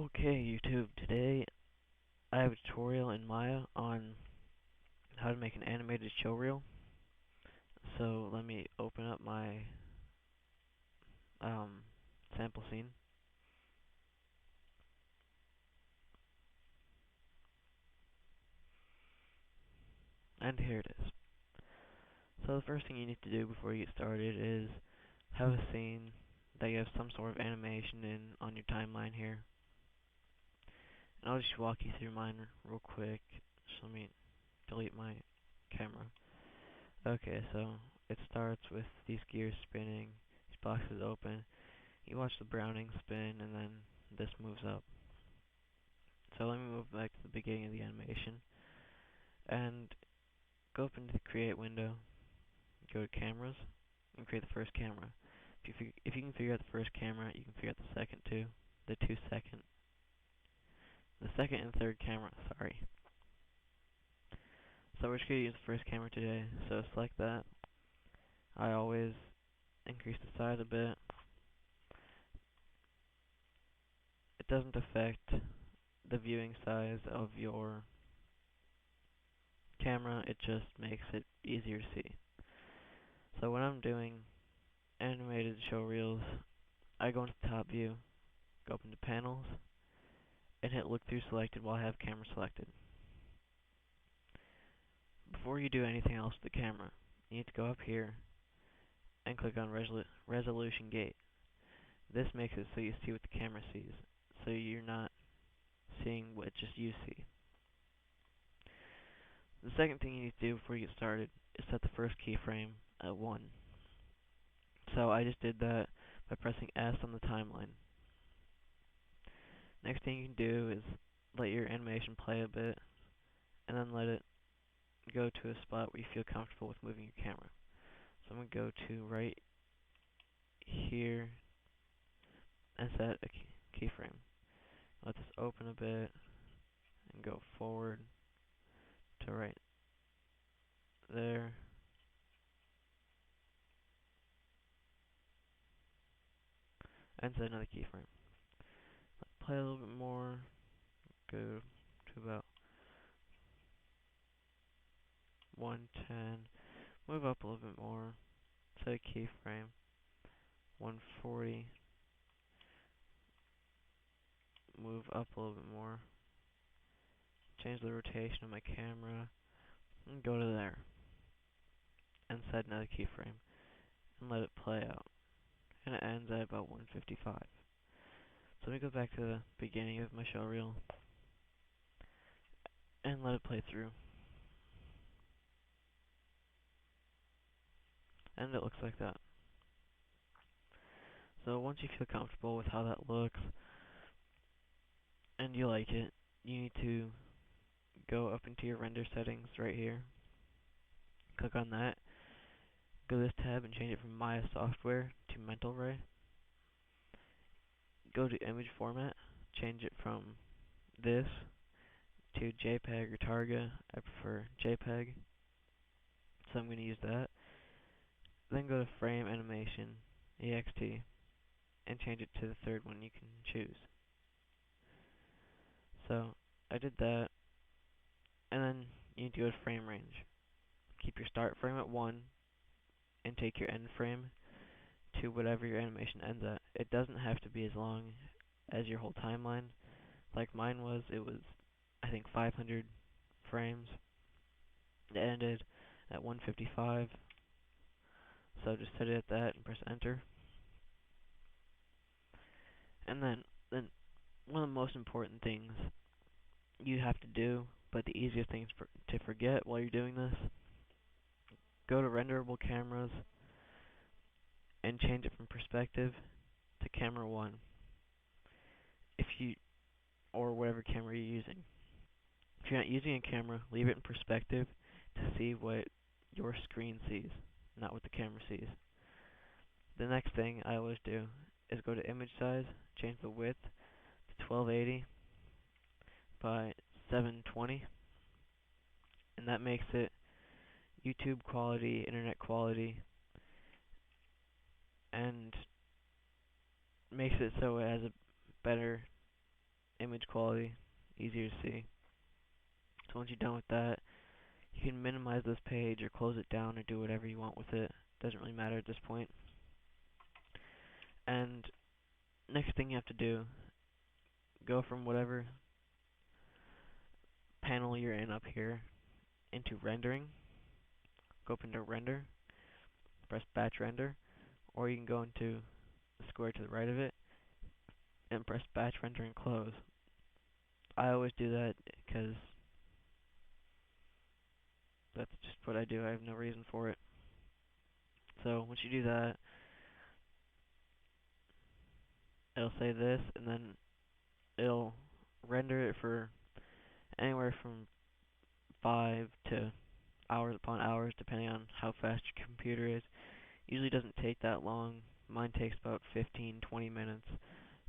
Okay, YouTube, today I have a tutorial in Maya on how to make an animated showreel. So let me open up my sample scene. And here it is. So the first thing you need to do before you get started is have a scene that you have some sort of animation in on your timeline here. And I'll just walk you through mine real quick. So let me delete my camera. Okay, so it starts with these gears spinning, these boxes open. You watch the Browning spin, and then this moves up. So let me move back to the beginning of the animation, and go up into the Create window, go to Cameras, and create the first camera. If you can figure out the first camera, you can figure out the second too. The second and third camera, sorry. So we're just going to use the first camera today, so select that. I always increase the size a bit. It doesn't affect the viewing size of your camera, it just makes it easier to see. So when I'm doing animated show reels, I go into top view, go up into panels, and hit look through selected while I have camera selected. Before you do anything else with the camera, you need to go up here and click on resolution gate. This makes it so you see what the camera sees, so you're not seeing what just you see. The second thing you need to do before you get started is set the first keyframe at 1. So I just did that by pressing S on the timeline. Next thing you can do is let your animation play a bit, and then let it go to a spot where you feel comfortable with moving your camera. So I'm going to go to right here and set a keyframe. Let this open a bit and go forward to right there. And set another keyframe. Play a little bit more, go to about 110, move up a little bit more, set a keyframe, 140, move up a little bit more, change the rotation of my camera, and go to there, and set another keyframe, and let it play out, and it ends at about 155. So let me go back to the beginning of my show reel, and let it play through. And it looks like that. So once you feel comfortable with how that looks, and you like it, you need to go up into your render settings right here. Click on that. Go to this tab and change it from Maya Software to Mental Ray. Go to image format. Change it from this to JPEG or Targa. I prefer JPEG, so I'm going to use that. Then go to Frame Animation, EXT, and change it to the third one you can choose. So I did that, and then you need to go to frame range. Keep your start frame at 1, and take your end frame to whatever your animation ends at. It doesn't have to be as long as your whole timeline. Like mine was, it was, I think, 500 frames. It ended at 155. So just set it at that and press enter. And then one of the most important things you have to do, but the easiest things to forget while you're doing this, go to renderable cameras and change it from perspective to camera 1. Or whatever camera you're using. If you're not using a camera, leave it in perspective to see what your screen sees, not what the camera sees. The next thing I always do is go to image size, change the width to 1280 by 720, and that makes it YouTube quality, internet quality, and makes it so it has a better image quality, easier to see. So once you're done with that, you can minimize this page or close it down or do whatever you want with it. Doesn't really matter at this point. And next thing you have to do, go from whatever panel you're in up here into rendering. Go up into render, press batch render, or you can go into the square to the right of it and press batch render and close. I always do that because that's just what I do. I have no reason for it. So once you do that, it'll say this, and then it'll render it for anywhere from 5 to hours upon hours, depending on how fast your computer is. Usually doesn't take that long. Mine takes about 15-20 minutes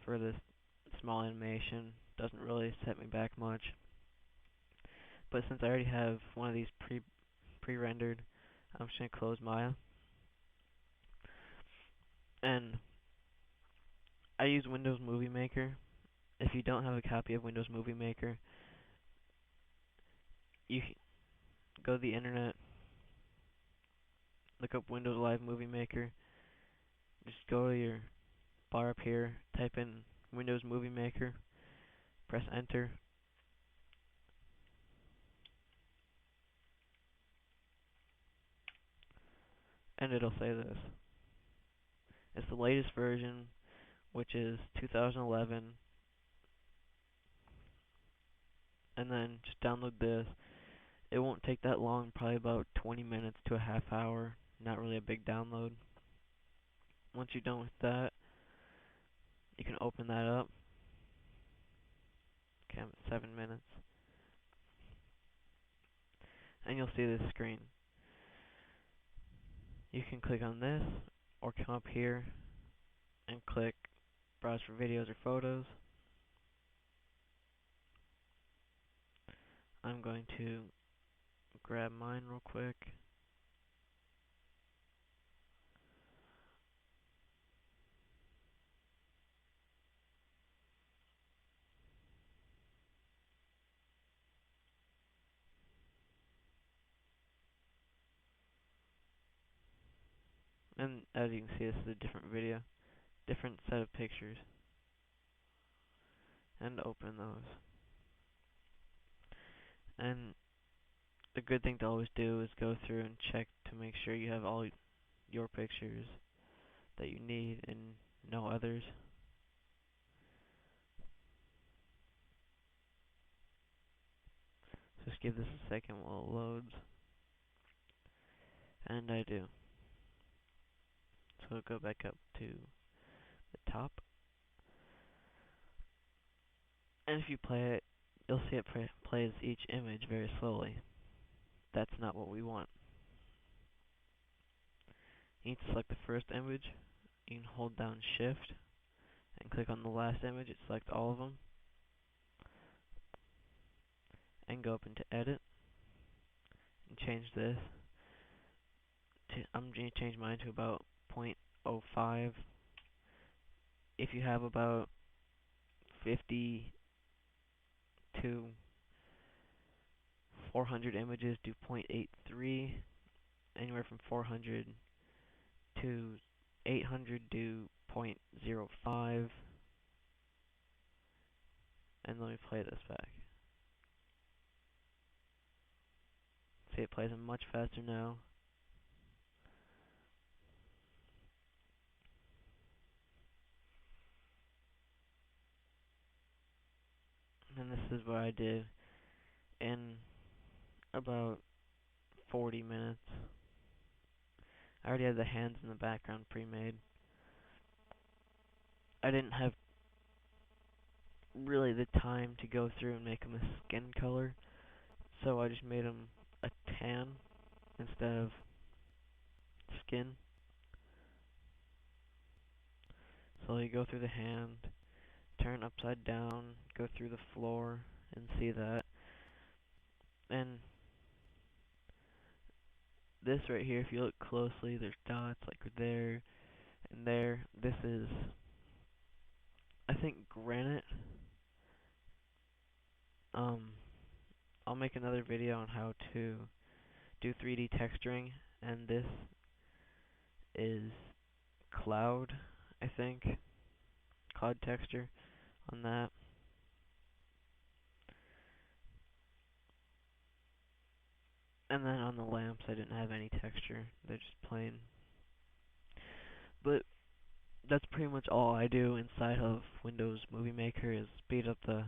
for this small animation. Doesn't really set me back much. But since I already have one of these pre-rendered, I'm just going to close Maya. And I use Windows Movie Maker. If you don't have a copy of Windows Movie Maker, you can go to the internet, look up Windows Live Movie Maker, just go to your bar up here, type in Windows Movie Maker, press enter, and it'll say this. It's the latest version, which is 2011, and then just download this. It won't take that long, probably about 20 minutes to a half hour, not really a big download. Once you're done with that, you can open that up. Okay, I'm at 7 minutes. And you'll see this screen. You can click on this, or come up here and click Browse for Videos or Photos. I'm going to grab mine real quick. And as you can see, this is a different video, different set of pictures. And open those. And the good thing to always do is go through and check to make sure you have all your pictures that you need and no others. Just give this a second while it loads. And I do. So go back up to the top. And if you play it, you'll see it plays each image very slowly. That's not what we want. You need to select the first image. You can hold down Shift and click on the last image. It selects all of them. And go up into Edit and change this. I'm going to change mine to about 0.05. If you have about 50 to 400 images, do 0.83. Anywhere from 400 to 800, do 0.05. And let me play this back. See, it plays much faster now. And this is what I did in about 40 minutes. I already had the hands in the background pre-made. I didn't have really the time to go through and make them a skin color, so I just made them a tan instead of skin. So you go through the hand, turn upside down, go through the floor, and see that. And this right here, if you look closely, there's dots like there and there. This is, I think, granite. Um, I'll make another video on how to do 3D texturing, and this is cloud, I think, cloud texture on that. And then on the lamps, I didn't have any texture, they're just plain. But that's pretty much all I do inside of Windows Movie Maker is speed up the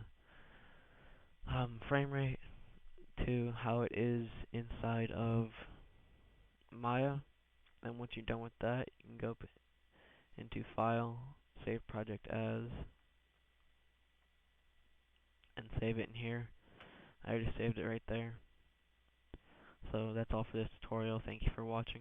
frame rate to how it is inside of Maya. And once you're done with that, you can go into File, Save Project As, and save it in here. I already saved it right there. So that's all for this tutorial. Thank you for watching.